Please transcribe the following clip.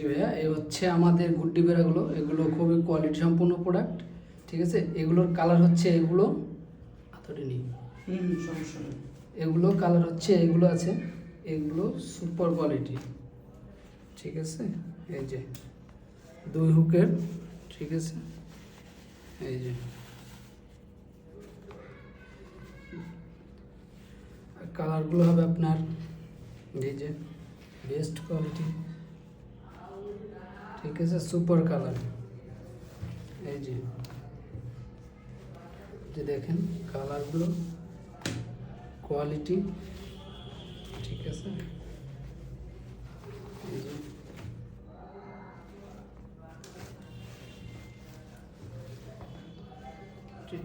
জি ভাইয়া, এই হচ্ছে আমাদের গুড্ডি বেড়াগুলো, এগুলো খুবই কোয়ালিটি সম্পূর্ণ প্রোডাক্ট। ঠিক আছে, এগুলোর কালার হচ্ছে এগুলো এতটা নেই, সমস্যা নেই। এগুলো কালার হচ্ছে এগুলো আছে, এগুলো সুপার কোয়ালিটি। ঠিক আছে, এই যে 2 হুকের। ঠিক আছে, এই যে কালারগুলো হবে আপনার এই যে বেস্ট কোয়ালিটি। ঠিক আছে, সুপার কালার। এই যে যে দেখেন কালারগুলো, কোয়ালিটি। ঠিক আছে, এই যে ঠিক।